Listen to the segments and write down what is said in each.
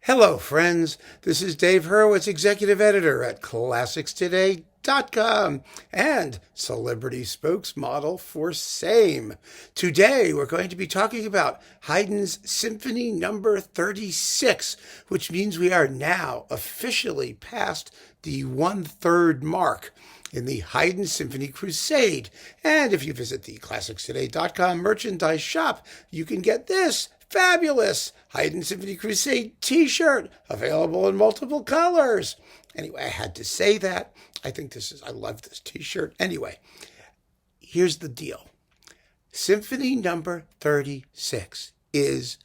Hello, friends. This is Dave Hurwitz, executive editor at ClassicsToday.com and celebrity spokesmodel for SAME. Today, we're going to be talking about Haydn's Symphony number 36, which means we are now officially past the one-third mark in the Haydn Symphony Crusade. And if you visit the ClassicsToday.com merchandise shop, you can get this fabulous Haydn Symphony Crusade t-shirt, available in multiple colors. Anyway, I had to say that. I love this t-shirt. Anyway, here's the deal. Symphony number 36 is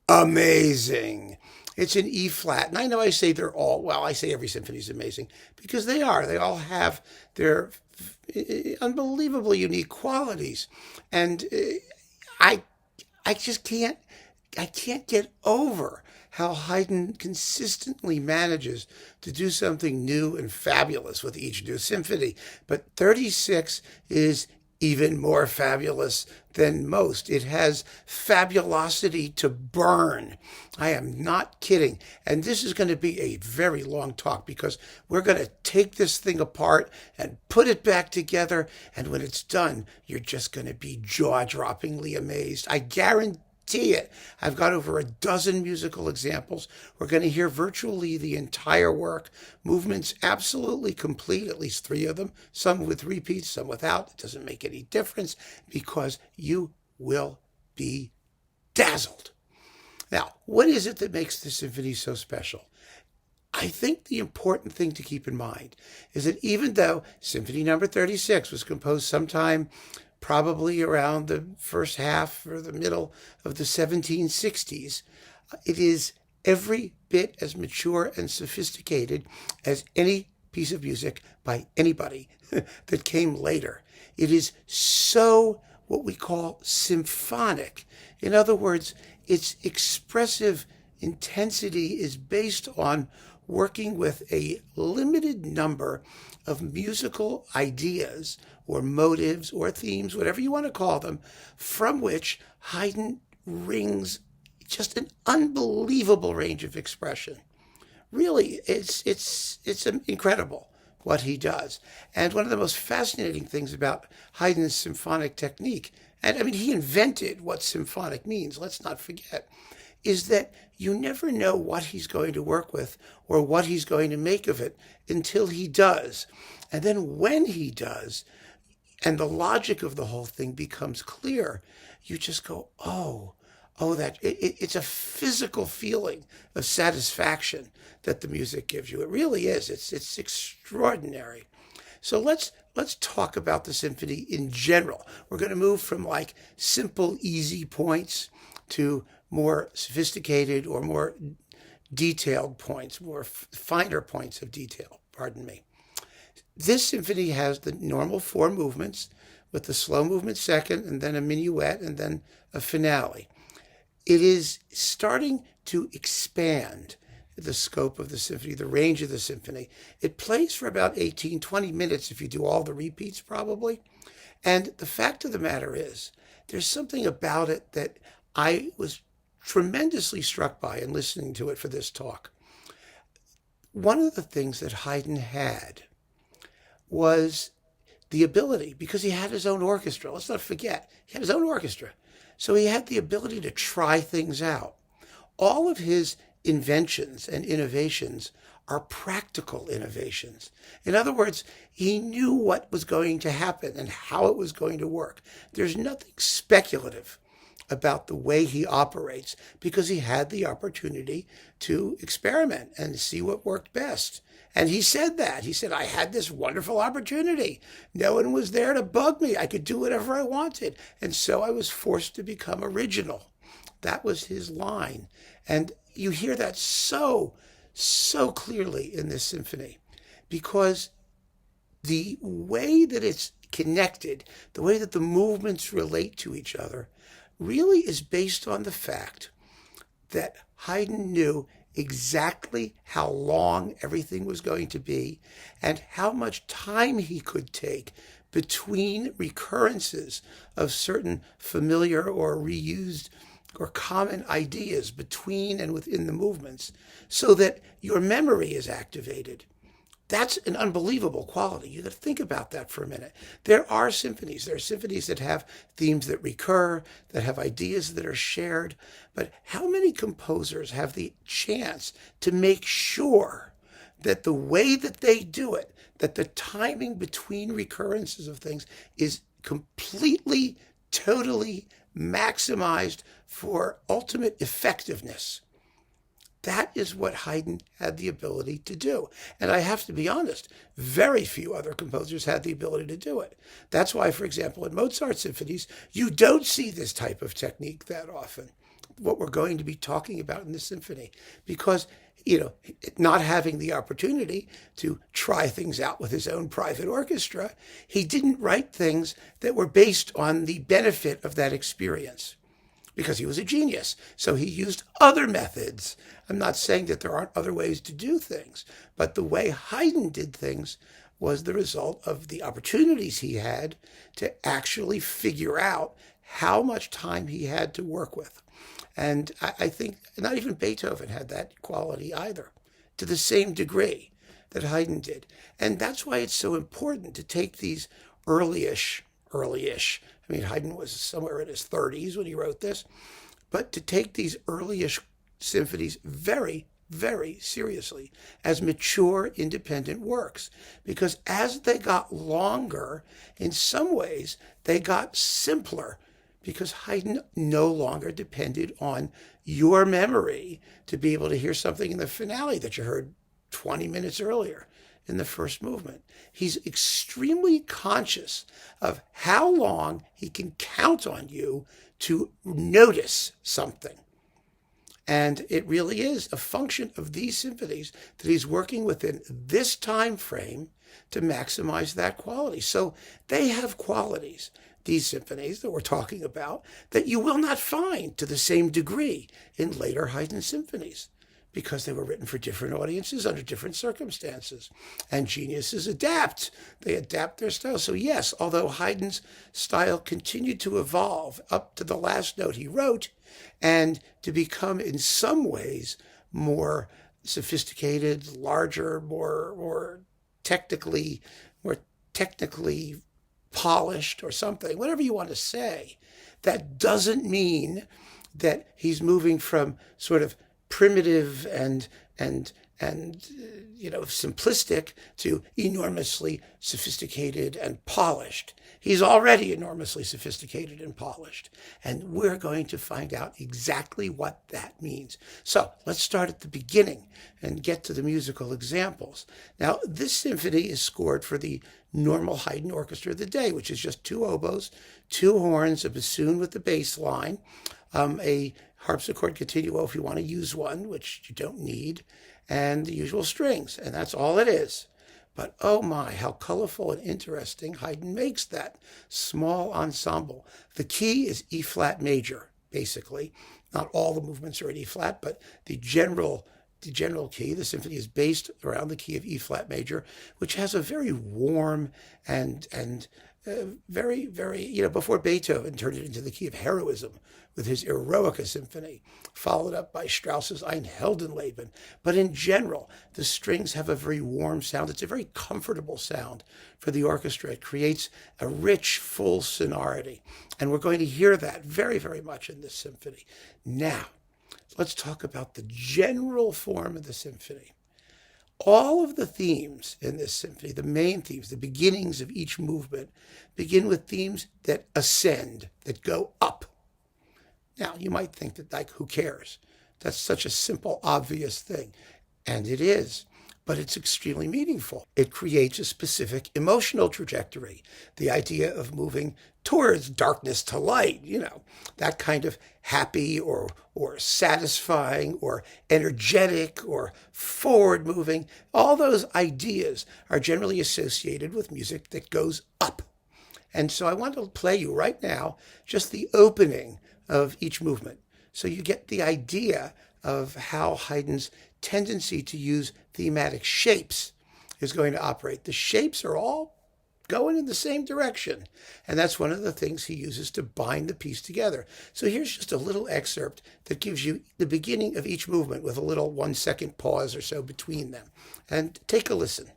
amazing. It's an E flat. And I know I say I say every symphony is amazing because they are. They all have their unbelievably unique qualities. And I just can't get over how Haydn consistently manages to do something new and fabulous with each new symphony. But 36 is even more fabulous than most. It has fabulosity to burn. I am not kidding. And this is going to be a very long talk because we're going to take this thing apart and put it back together. And when it's done, you're just going to be jaw-droppingly amazed. I guarantee it. I've got over a dozen musical examples. We're going to hear virtually the entire work. Movements absolutely complete, at least 3 of them. Some with repeats, some without. It doesn't make any difference because you will be dazzled. Now, what is it that makes the symphony so special? I think the important thing to keep in mind is that even though Symphony number 36 was composed sometime probably around the first half or the middle of the 1760s, it is every bit as mature and sophisticated as any piece of music by anybody that came later. It is so what we call symphonic. In other words, its expressive intensity is based on working with a limited number of musical ideas or motives or themes, whatever you want to call them, from which Haydn wrings just an unbelievable range of expression. Really, it's incredible what he does. And one of the most fascinating things about Haydn's symphonic technique, and I mean, he invented what symphonic means, let's not forget, is that you never know what he's going to work with or what he's going to make of it until he does. And then when he does, and the logic of the whole thing becomes clear, you just go, it's a physical feeling of satisfaction that the music gives you. It really is. It's extraordinary. So let's talk about the symphony in general. We're going to move from like simple, easy points to more sophisticated or more detailed points, more finer points of detail, pardon me. This symphony has the normal 4 movements with the slow movement second and then a minuet and then a finale. It is starting to expand the scope of the symphony, the range of the symphony. It plays for about 18-20 minutes if you do all the repeats probably. And the fact of the matter is, there's something about it that I was tremendously struck by in listening to it for this talk. One of the things that Haydn had was the ability, because he had his own orchestra. Let's not forget, he had his own orchestra. So he had the ability to try things out. All of his inventions and innovations are practical innovations. In other words, he knew what was going to happen and how it was going to work. There's nothing speculative about the way he operates because he had the opportunity to experiment and see what worked best. And he said that. He said, I had this wonderful opportunity. No one was there to bug me. I could do whatever I wanted. And so I was forced to become original. That was his line. And you hear that so clearly in this symphony because the way that it's connected, the way that the movements relate to each other, really is based on the fact that Haydn knew exactly how long everything was going to be and how much time he could take between recurrences of certain familiar or reused or common ideas between and within the movements so that your memory is activated. That's an unbelievable quality. You got to think about that for a minute. There are symphonies. There are symphonies that have themes that recur, that have ideas that are shared. But how many composers have the chance to make sure that the way that they do it, that the timing between recurrences of things is completely, totally maximized for ultimate effectiveness? That is what Haydn had the ability to do. And I have to be honest, very few other composers had the ability to do it. That's why, for example, in Mozart's symphonies, you don't see this type of technique that often, what we're going to be talking about in this symphony. Because, not having the opportunity to try things out with his own private orchestra, he didn't write things that were based on the benefit of that experience, because he was a genius. So he used other methods. I'm not saying that there aren't other ways to do things, but the way Haydn did things was the result of the opportunities he had to actually figure out how much time he had to work with. And I think not even Beethoven had that quality either, to the same degree that Haydn did. And that's why it's so important to take these early-ish, I mean, Haydn was somewhere in his 30s when he wrote this, but to take these early-ish symphonies very, very seriously as mature, independent works. Because as they got longer, in some ways, they got simpler, because Haydn no longer depended on your memory to be able to hear something in the finale that you heard 20 minutes earlier in the first movement. He's extremely conscious of how long he can count on you to notice something. And it really is a function of these symphonies that he's working within this time frame to maximize that quality. So they have qualities, these symphonies that we're talking about, that you will not find to the same degree in later Haydn symphonies, because they were written for different audiences under different circumstances. And geniuses adapt. They adapt their style. So yes, although Haydn's style continued to evolve up to the last note he wrote, and to become in some ways more sophisticated, larger, more technically polished or something, whatever you want to say, that doesn't mean that he's moving from sort of primitive and simplistic to enormously sophisticated and polished. He's already enormously sophisticated and polished, and we're going to find out exactly what that means. So let's start at the beginning and get to the musical examples. Now, this symphony is scored for the normal Haydn orchestra of the day, which is just 2 oboes, 2 horns, a bassoon with the bass line, a harpsichord continuo if you want to use one, which you don't need, and the usual strings, and that's all it is. But oh my, how colorful and interesting Haydn makes that small ensemble. The key is E flat major, basically. Not all the movements are in E flat, but the general key, the symphony is based around the key of E flat major, which has a very warm and very, very, before Beethoven turned it into the key of heroism with his Eroica Symphony, followed up by Strauss's Ein Heldenleben. But in general, the strings have a very warm sound. It's a very comfortable sound for the orchestra. It creates a rich, full sonority. And we're going to hear that very, very much in this symphony. Now, let's talk about the general form of the symphony. All of the themes in this symphony, the main themes, the beginnings of each movement, begin with themes that ascend, that go up. Now, you might think that, who cares? That's such a simple, obvious thing. And it is. But it's extremely meaningful. It creates a specific emotional trajectory. The idea of moving towards darkness to light, that kind of happy or satisfying or energetic or forward moving. All those ideas are generally associated with music that goes up. And so I want to play you right now just the opening of each movement, so you get the idea of how Haydn's tendency to use thematic shapes is going to operate. The shapes are all going in the same direction. And that's one of the things he uses to bind the piece together. So here's just a little excerpt that gives you the beginning of each movement with a little 1 second pause or so between them. And take a listen.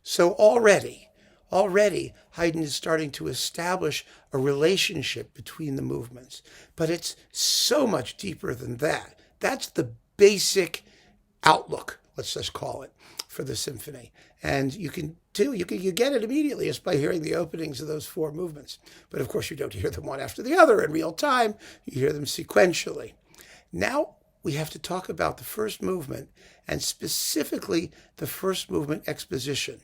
So already, Haydn is starting to establish a relationship between the movements. But it's so much deeper than that. That's the basic outlook, let's just call it, for the symphony. And you get it immediately just by hearing the openings of those 4 movements. But of course, you don't hear them one after the other in real time. You hear them sequentially. Now we have to talk about the first movement, and specifically the first movement exposition.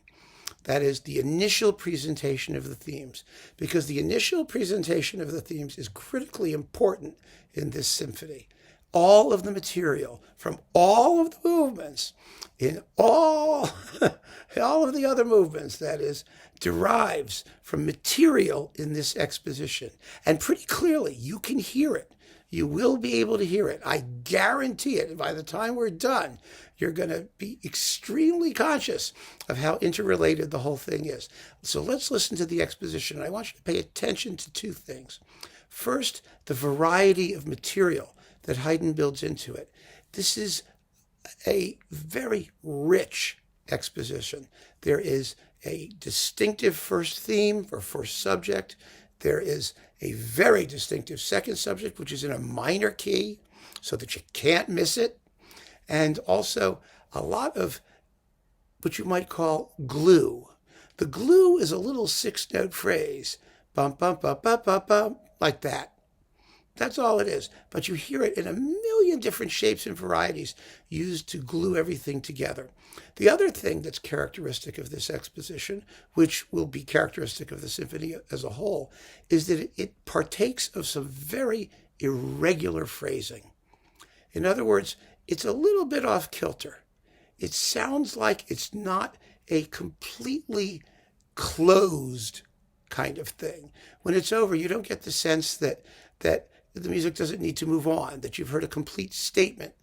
That is the initial presentation of the themes, because the initial presentation of the themes is critically important in this symphony. All of the material from all of the movements in all of the other movements, that is, derives from material in this exposition. And pretty clearly, you can hear it. You will be able to hear it. I guarantee it. By the time we're done, you're going to be extremely conscious of how interrelated the whole thing is. So let's listen to the exposition. I want you to pay attention to 2 things. First, the variety of material that Haydn builds into it. This is a very rich exposition. There is a distinctive first theme or first subject. There is a very distinctive second subject, which is in a minor key, so that you can't miss it. And also a lot of what you might call glue. The glue is a little 6-note phrase, bum, bum, bum, bum, bum, bum, like that. That's all it is. But you hear it in a million different shapes and varieties used to glue everything together. The other thing that's characteristic of this exposition, which will be characteristic of the symphony as a whole, is that it partakes of some very irregular phrasing. In other words, it's a little bit off kilter. It sounds like it's not a completely closed kind of thing. When it's over, you don't get the sense that the music doesn't need to move on, that you've heard a complete statement.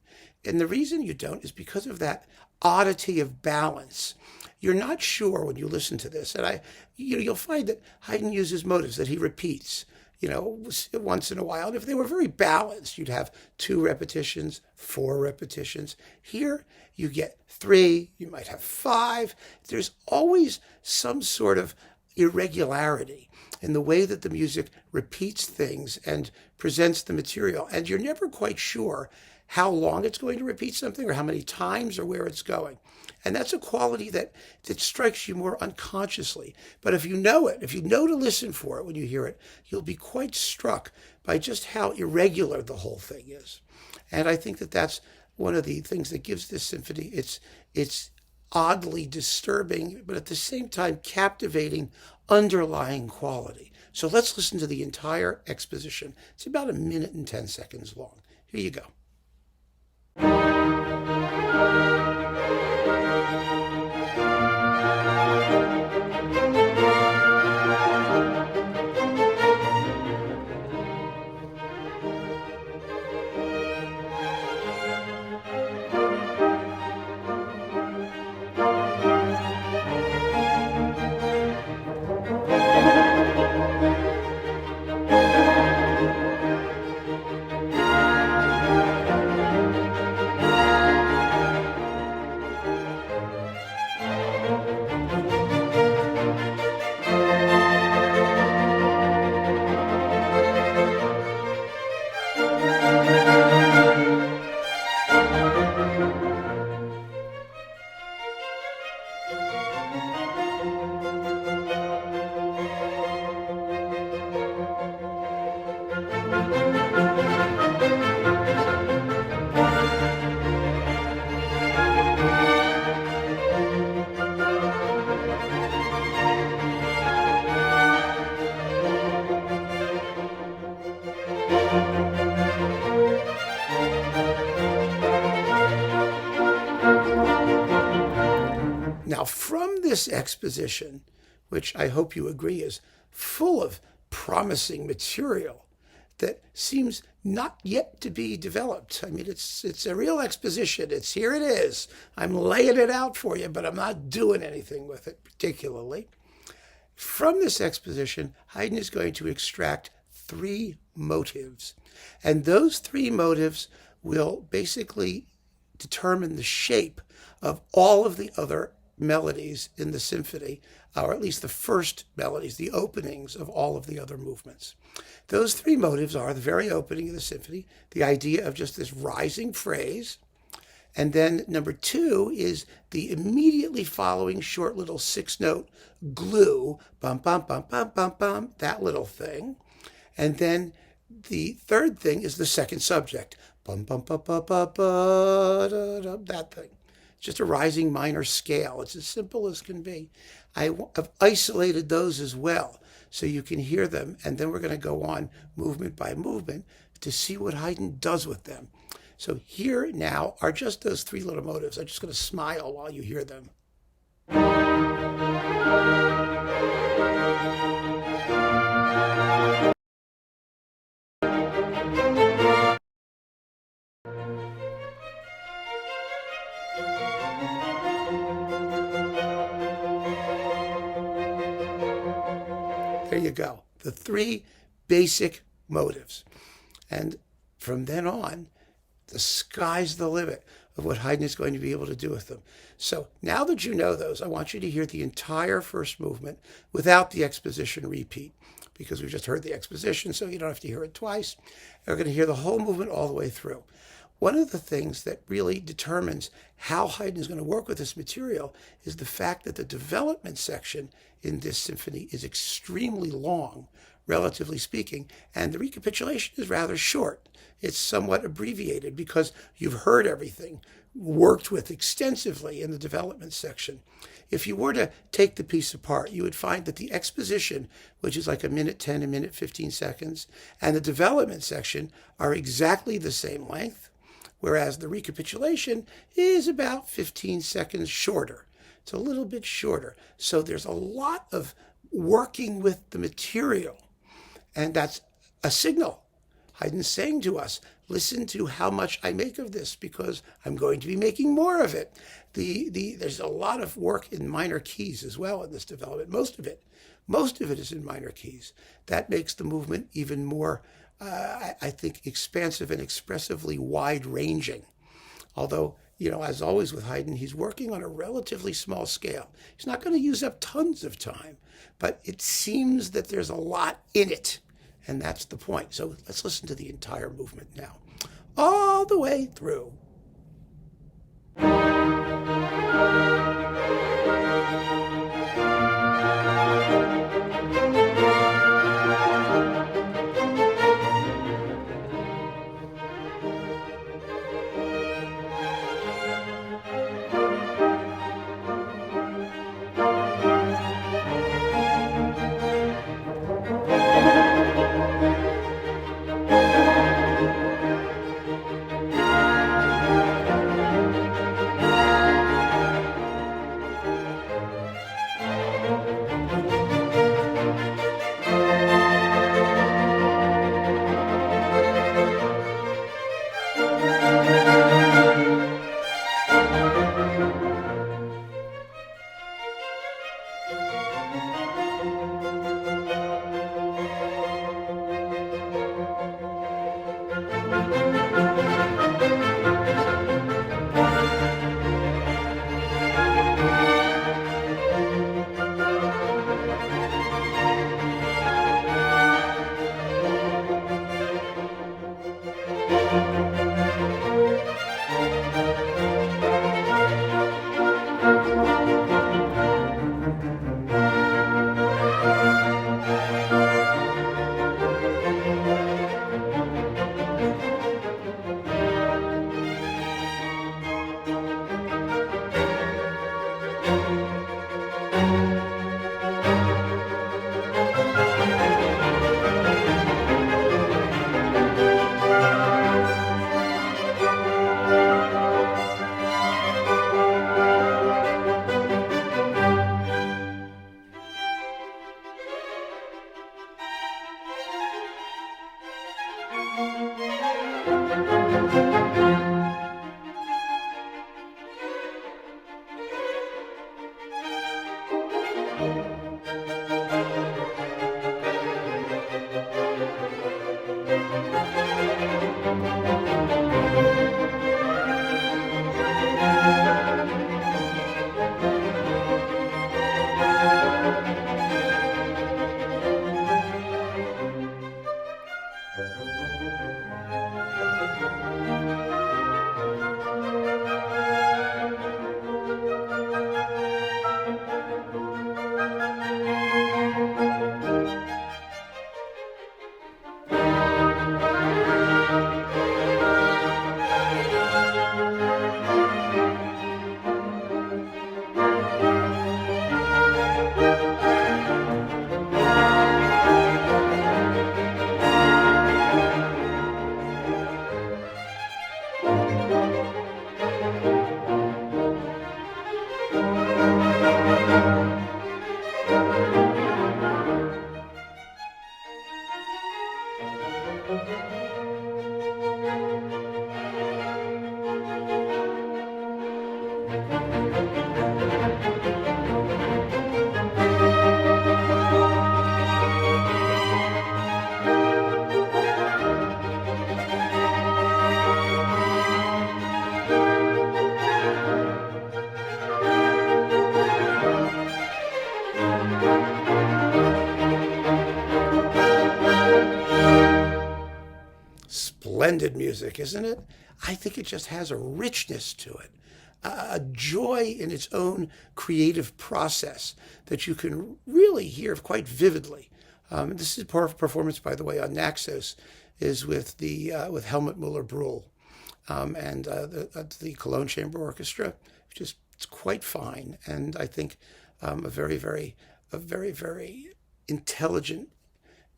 And the reason you don't is because of that oddity of balance. You're not sure when you listen to this. And you'll find that Haydn uses motives that he repeats, once in a while. And if they were very balanced, you'd have 2 repetitions, 4 repetitions. Here, you get 3, you might have 5. There's always some sort of irregularity in the way that the music repeats things and presents the material. And you're never quite sure how long it's going to repeat something or how many times or where it's going. And that's a quality that strikes you more unconsciously. But if you know it, if you know to listen for it when you hear it, you'll be quite struck by just how irregular the whole thing is. And I think that that's one of the things that gives this symphony its oddly disturbing, but at the same time captivating underlying quality. So let's listen to the entire exposition. It's about 1 minute and 10 seconds long. Here you go. from this exposition, which I hope you agree is full of promising material that seems not yet to be developed. I mean, it's a real exposition. Here it is. I'm laying it out for you, but I'm not doing anything with it particularly. From this exposition, Haydn is going to extract 3 motives. And those 3 motives will basically determine the shape of all of the other melodies in the symphony, or at least the first melodies, the openings of all of the other movements. Those 3 motives are the very opening of the symphony, the idea of just this rising phrase, and then number 2 is the immediately following short little 6-note glue, bum, bum, bum, bum, bum, bum, that little thing. And then the third thing is the second subject, bum, bum, bum, bum, bum, bum, da, da, that thing. It's just a rising minor scale. It's as simple as can be. I have isolated those as well so you can hear them, and then we're going to go on movement by movement to see what Haydn does with them. So here now are just those 3 little motives. I'm just going to smile while you hear them. There you go. The 3 basic motives. And from then on, the sky's the limit of what Haydn is going to be able to do with them. So now that you know those, I want you to hear the entire first movement without the exposition repeat, because we just heard the exposition, so you don't have to hear it twice. We're going to hear the whole movement all the way through. One of the things that really determines how Haydn is going to work with this material is the fact that the development section in this symphony is extremely long, relatively speaking, and the recapitulation is rather short. It's somewhat abbreviated because you've heard everything worked with extensively in the development section. If you were to take the piece apart, you would find that the exposition, which is like 1:10, 1:15 seconds, and the development section are exactly the same length, whereas the recapitulation is about 15 seconds shorter. It's a little bit shorter. So there's a lot of working with the material, and that's a signal. Haydn's saying to us, listen to how much I make of this because I'm going to be making more of it. There's a lot of work in minor keys as well in this development. Most of it is in minor keys. That makes the movement even more, I think, expansive and expressively wide-ranging. Although, as always with Haydn, he's working on a relatively small scale. He's not going to use up tons of time, but it seems that there's a lot in it. And that's the point. So let's listen to the entire movement now, all the way through. Splendid music, isn't it? I think it just has a richness to it, a joy in its own creative process that you can really hear quite vividly. This is performance, by the way, on Naxos, is with with Helmut Muller-Brühl and the Cologne Chamber Orchestra. It's quite fine, and I think a very intelligent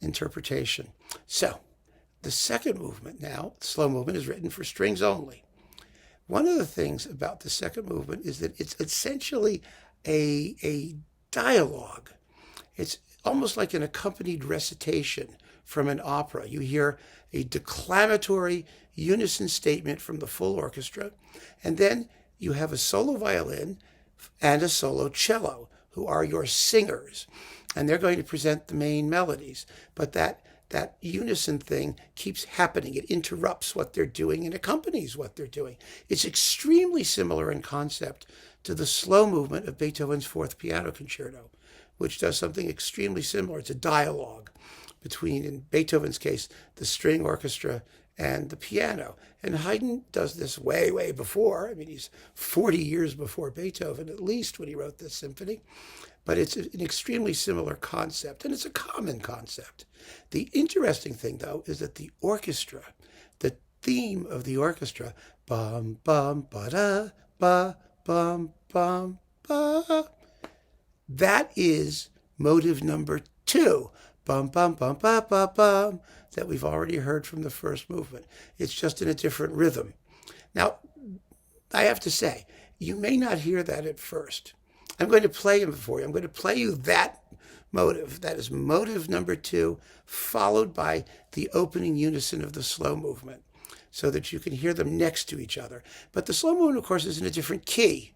interpretation. So, the second movement now, the slow movement, is written for strings only. One of the things about the second movement is that it's essentially a dialogue. It's almost like an accompanied recitation from an opera. You hear a declamatory unison statement from the full orchestra, and then you have a solo violin and a solo cello, who are your singers, and they're going to present the main melodies. But that unison thing keeps happening. It interrupts what they're doing and accompanies what they're doing. It's extremely similar in concept to the slow movement of Beethoven's Fourth Piano Concerto, which does something extremely similar. It's a dialogue between, in Beethoven's case, the string orchestra and the piano. And Haydn does this way before. I mean, he's 40 years before Beethoven, at least, when he wrote this symphony. But it's an extremely similar concept, and it's a common concept. The interesting thing, though, is that the orchestra, the theme of the orchestra, bum bum ba da ba bum bum ba, that is motive number 2, bum bum bum ba ba bum, that we've already heard from the first movement. It's just in a different rhythm. Now, I have to say, you may not hear that at first. I'm going to play them for you. I'm going to play you that motive. That is motive number 2, followed by the opening unison of the slow movement, so that you can hear them next to each other. But the slow movement, of course, is in a different key.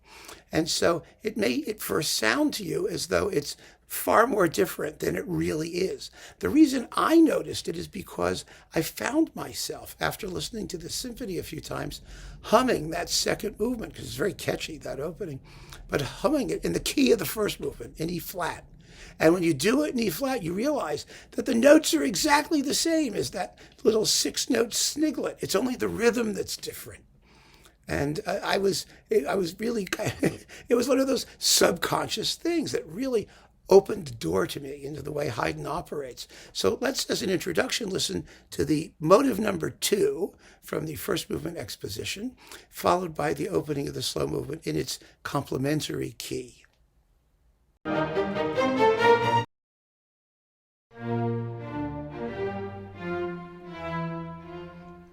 And so it may at first sound to you as though it's far more different than it really is. The reason I noticed it is because I found myself, after listening to the symphony a few times, humming that second movement, because it's very catchy, that opening, but humming it in the key of the first movement, in E flat. And when you do it in E flat, you realize that the notes are exactly the same as that little 6-note sniglet. It's only the rhythm that's different. And I was really, it was one of those subconscious things that really opened the door to me into the way Haydn operates. So let's, as an introduction, listen to the motive number 2 from the first movement Exposition, followed by the opening of the slow movement in its complementary key.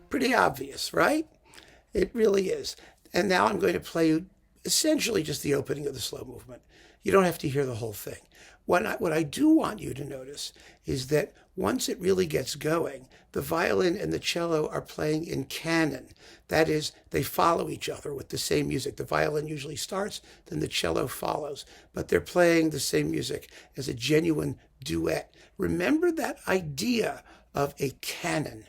Pretty obvious, right? It really is. And now I'm going to play you essentially just the opening of the slow movement. You don't have to hear the whole thing. What I do want you to notice is that once it really gets going, the violin and the cello are playing in canon. That is, they follow each other with the same music. The violin usually starts, then the cello follows, but they're playing the same music as a genuine duet. Remember that idea of a canon,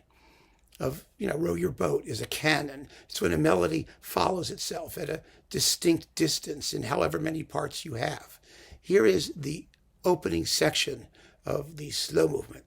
of, row your boat is a canon. It's when a melody follows itself at a distinct distance in however many parts you have. Here is the opening section of the slow movement.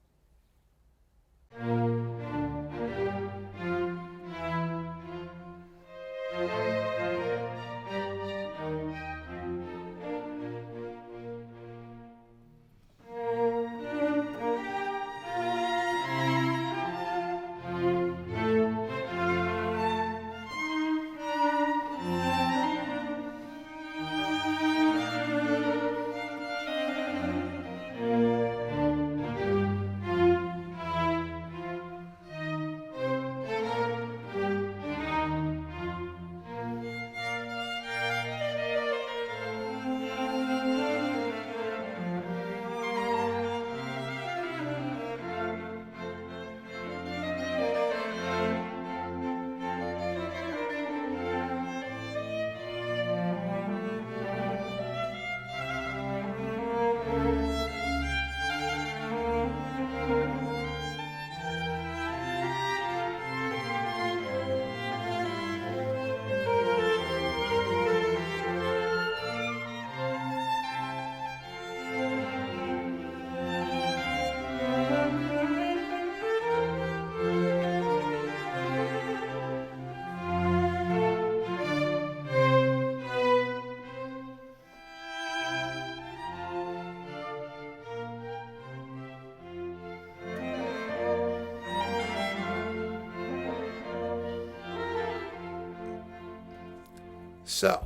So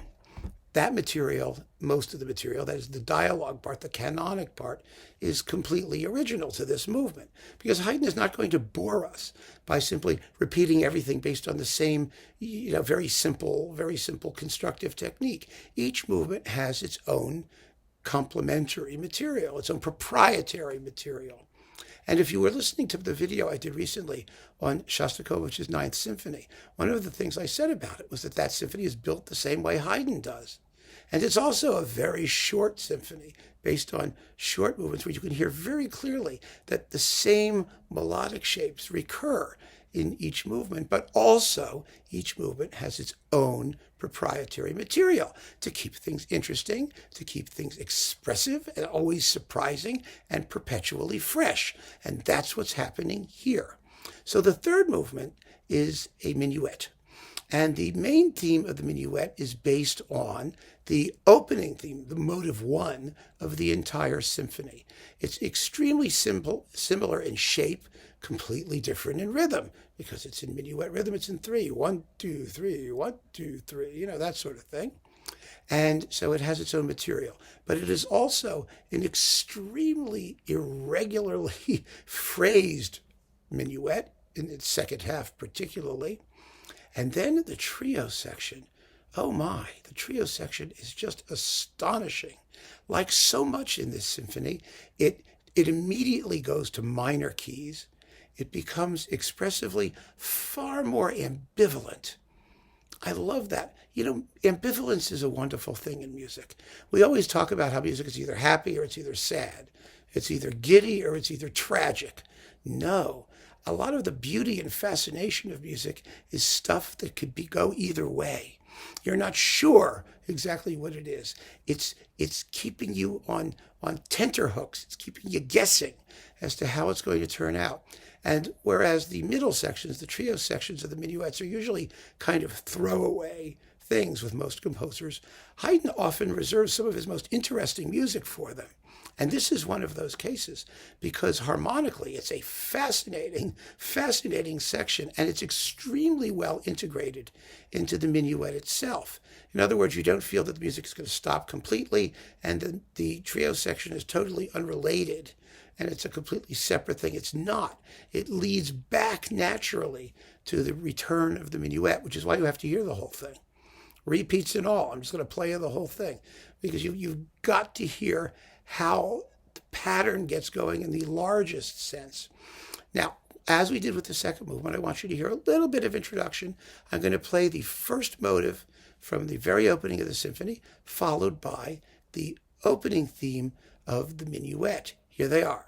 that material, most of the material, that is the dialogue part, the canonic part, is completely original to this movement, because Haydn is not going to bore us by simply repeating everything based on the same, very simple constructive technique. Each movement has its own complementary material, its own proprietary material. And if you were listening to the video I did recently on Shostakovich's Ninth Symphony, one of the things I said about it was that symphony is built the same way Haydn does. And it's also a very short symphony based on short movements where you can hear very clearly that the same melodic shapes recur in each movement, but also each movement has its own proprietary material to keep things interesting, to keep things expressive and always surprising and perpetually fresh. And that's what's happening here. So the third movement is a minuet. And the main theme of the minuet is based on the opening theme, the motive one of the entire symphony. It's extremely similar in shape, completely different in rhythm, because it's in minuet rhythm. It's in 3, 1, 2, 3, 1, 2, 3, that sort of thing. And so it has its own material. But it is also an extremely irregularly phrased minuet, in its second half particularly. And then the trio section, oh my, the trio section is just astonishing. Like so much in this symphony, it immediately goes to minor keys. It becomes expressively far more ambivalent. I love that. Ambivalence is a wonderful thing in music. We always talk about how music is either happy or it's either sad. It's either giddy or it's either tragic. No, a lot of the beauty and fascination of music is stuff that could go either way. You're not sure exactly what it is. It's keeping you on tenterhooks. It's keeping you guessing as to how it's going to turn out. And whereas the middle sections, the trio sections of the minuets, are usually kind of throwaway things with most composers, Haydn often reserves some of his most interesting music for them. And this is one of those cases, because harmonically it's a fascinating section, and it's extremely well integrated into the minuet itself. In other words, you don't feel that the music is going to stop completely, and the trio section is totally unrelated, and it's a completely separate thing. It's not. It leads back naturally to the return of the minuet, which is why you have to hear the whole thing. repeats and all. I'm just going to play you the whole thing because you've got to hear how the pattern gets going in the largest sense. Now, as we did with the second movement, I want you to hear a little bit of introduction. I'm going to play the first motive from the very opening of the symphony, followed by the opening theme of the Minuet. Here they are.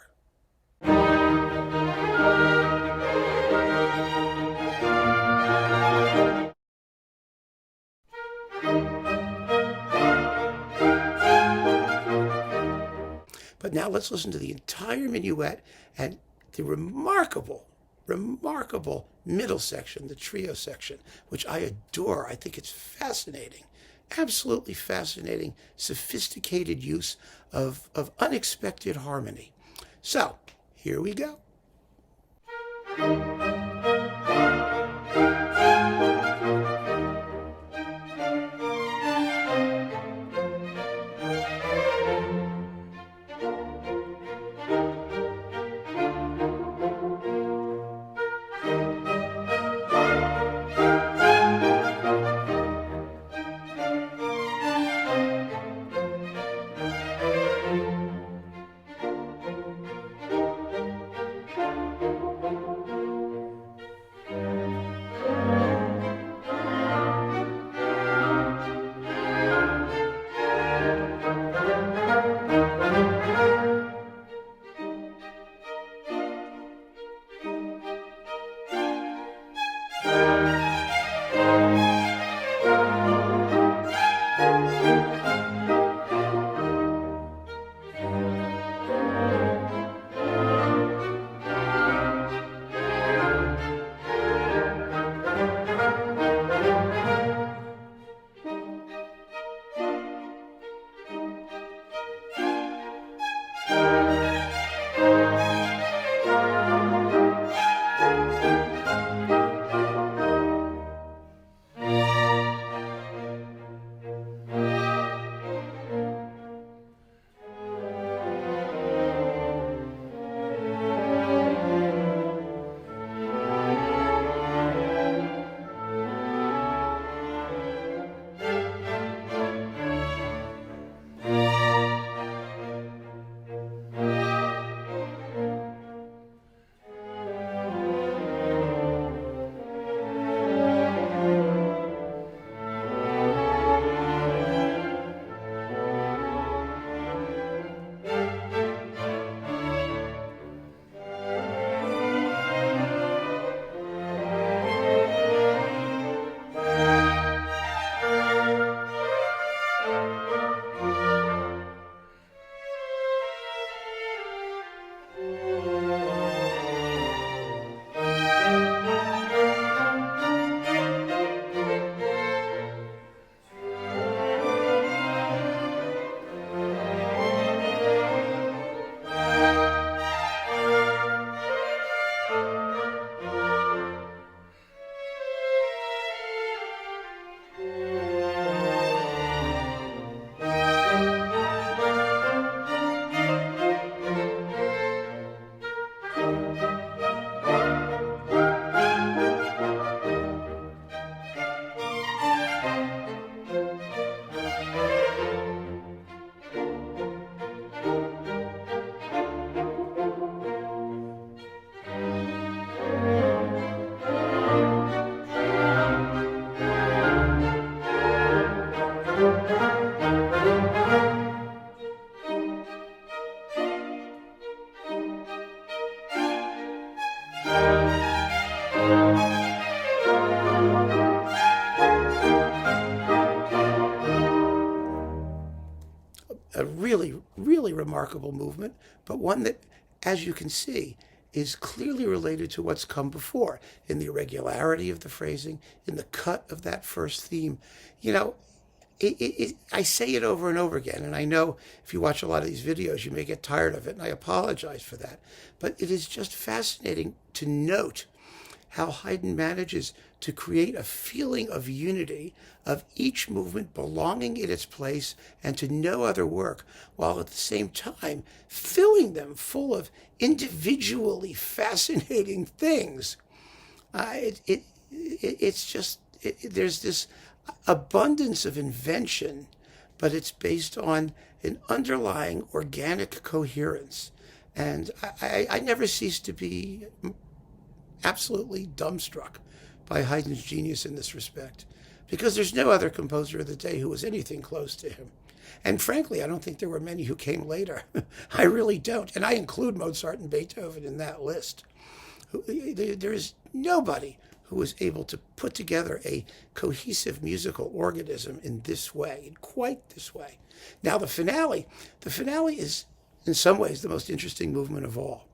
But now let's listen to the entire Minuet and the remarkable middle section, the trio section, which I adore. I think it's fascinating, absolutely fascinating, sophisticated use of unexpected harmony. So, here we go. A really remarkable movement, but one that, as you can see, is clearly related to what's come before in the irregularity of the phrasing, in the cut of that first theme. You know, I say it over and over again, and I know if you watch a lot of these videos, you may get tired of it, and I apologize for that. But it is just fascinating to note how Haydn manages to create a feeling of unity, of each movement belonging in its place and to no other work, while at the same time filling them full of individually fascinating things. There's this abundance of invention, but it's based on an underlying organic coherence. And I never cease to be absolutely dumbstruck by Haydn's genius in this respect, because there's no other composer of the day who was anything close to him. And frankly, I don't think there were many who came later. I really don't. And I include Mozart and Beethoven in that list. There is nobody who was able to put together a cohesive musical organism in this way, in quite this way. Now, the finale is in some ways the most interesting movement of all.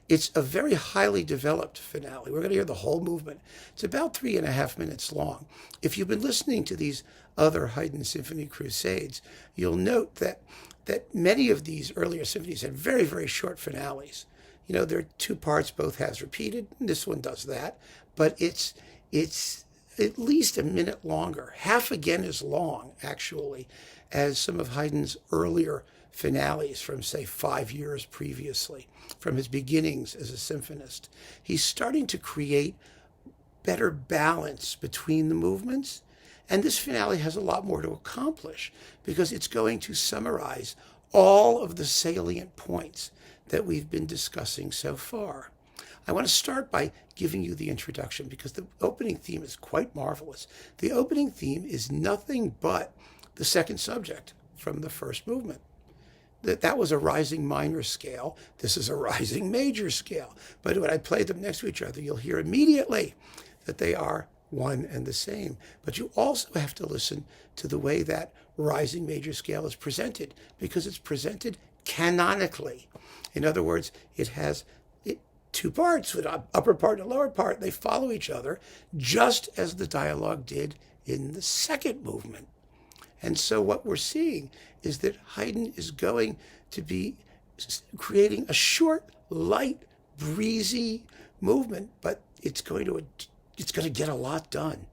It's a very highly developed finale. We're going to hear the whole movement. It's about 3.5 minutes long. If you've been listening to these other Haydn Symphony Crusades, you'll note that many of these earlier symphonies had very, very short finales. You know, there are 2 parts, both has repeated, and this one does that, but it's at least a minute longer, half again as long, actually, as some of Haydn's earlier finales from, say, 5 years previously, from his beginnings as a symphonist. He's starting to create better balance between the movements, and this finale has a lot more to accomplish because it's going to summarize all of the salient points that we've been discussing so far. I want to start by giving you the introduction because the opening theme is quite marvelous. The opening theme is nothing but the second subject from the first movement. That was a rising minor scale. This is a rising major scale. But when I play them next to each other, you'll hear immediately that they are one and the same. But you also have to listen to the way that rising major scale is presented, because it's presented canonically. In other words, it has 2 parts, with an upper part and a lower part. They follow each other, just as the dialogue did in the second movement. And so what we're seeing is that Haydn is going to be creating a short, light, breezy movement, but it's going to get a lot done.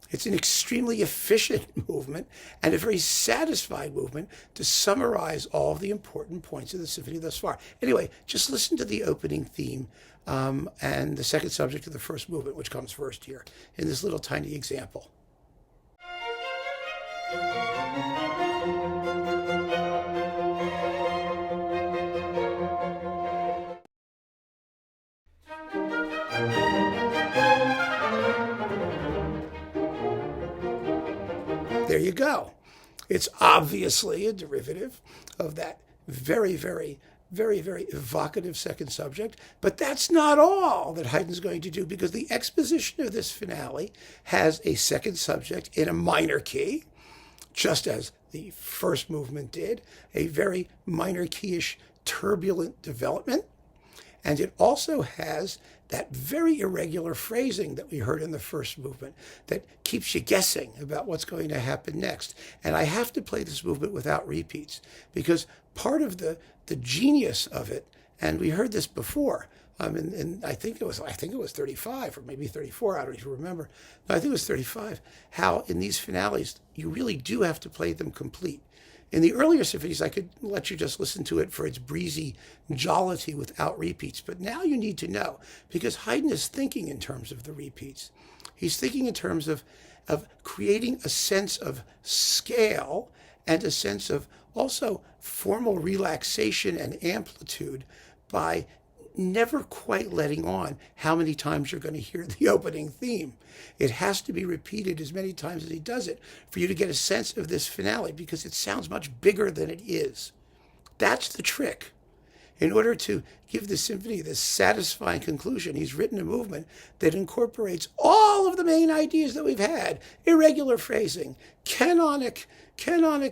It's an extremely efficient movement and a very satisfied movement to summarize all of the important points of the symphony thus far. Anyway, just listen to the opening theme and the second subject of the first movement, which comes first here in this little tiny example. There you go. It's obviously a derivative of that very, very, very, very evocative second subject. But that's not all that Haydn's going to do, because the exposition of this finale has a second subject in a minor key, just as the first movement did, a very minor key-ish turbulent development. And it also has that very irregular phrasing that we heard in the first movement that keeps you guessing about what's going to happen next. And I have to play this movement without repeats, because part of the genius of it, and we heard this before, and I think it was 35 or maybe 34, I don't even remember. No, I think it was 35, how in these finales you really do have to play them complete. In the earlier symphonies, I could let you just listen to it for its breezy jollity without repeats. But now you need to know, because Haydn is thinking in terms of the repeats. He's thinking in terms of creating a sense of scale and a sense of also formal relaxation and amplitude by never quite letting on how many times you're going to hear the opening theme. It has to be repeated as many times as he does it for you to get a sense of this finale, because it sounds much bigger than it is. That's the trick. In order to give the symphony this satisfying conclusion, he's written a movement that incorporates all of the main ideas that we've had: irregular phrasing, canonic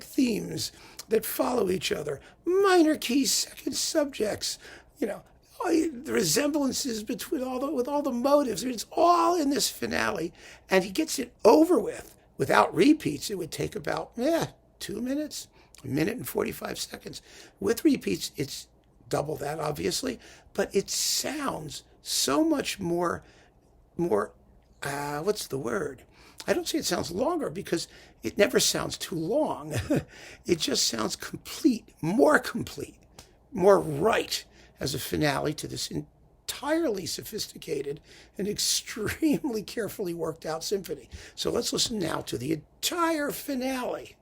themes that follow each other, minor key second subjects, the resemblances with all the motives. It's all in this finale, and he gets it over with without repeats. It would take about 2 minutes, 1 minute and 45 seconds. With repeats, it's double that, obviously, but it sounds so much more. What's the word? I don't say it sounds longer, because it never sounds too long. It just sounds complete, more right as a finale to this entirely sophisticated and extremely carefully worked out symphony. So let's listen now to the entire finale.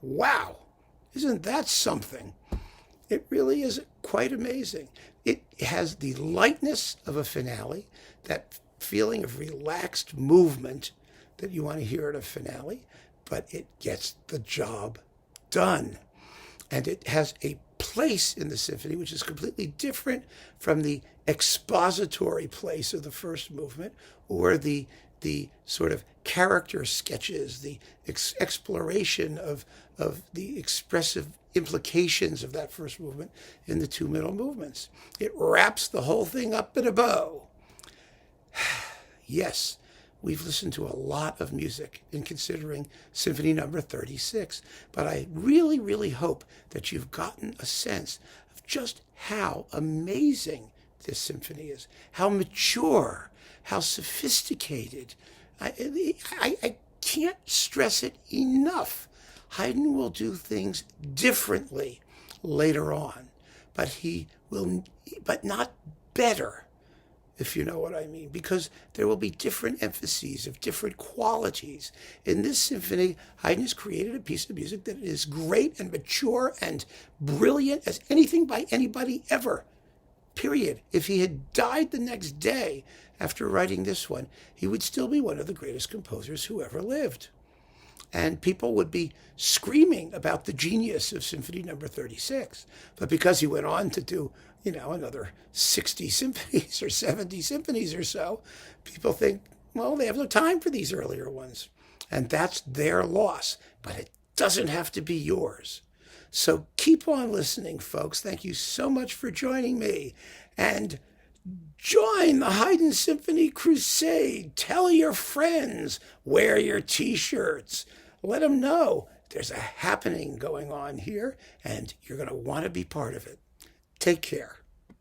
Wow, isn't that something? It really is quite amazing. It has the lightness of a finale, that feeling of relaxed movement that you want to hear at a finale, but it gets the job done. And it has a place in the symphony which is completely different from the expository place of the first movement, or the sort of character sketches, the exploration of the expressive implications of that first movement in the two middle movements. It wraps the whole thing up in a bow. Yes, we've listened to a lot of music in considering Symphony number 36, but I really, really hope that you've gotten a sense of just how amazing this symphony is, how mature, how sophisticated. I can't stress it enough. Haydn will do things differently later on, but but not better, if you know what I mean, because there will be different emphases of different qualities. In this symphony, Haydn has created a piece of music that is great and mature and brilliant as anything by anybody ever, period. If he had died the next day after writing this one, he would still be one of the greatest composers who ever lived. And people would be screaming about the genius of Symphony Number 36. But because he went on to do, another 60 symphonies or 70 symphonies or so, people think, well, they have no time for these earlier ones. And that's their loss. But it doesn't have to be yours. So keep on listening, folks. Thank you so much for joining me. And join the Haydn Symphony Crusade. Tell your friends. Wear your T-shirts. Let them know there's a happening going on here, and you're going to want to be part of it. Take care.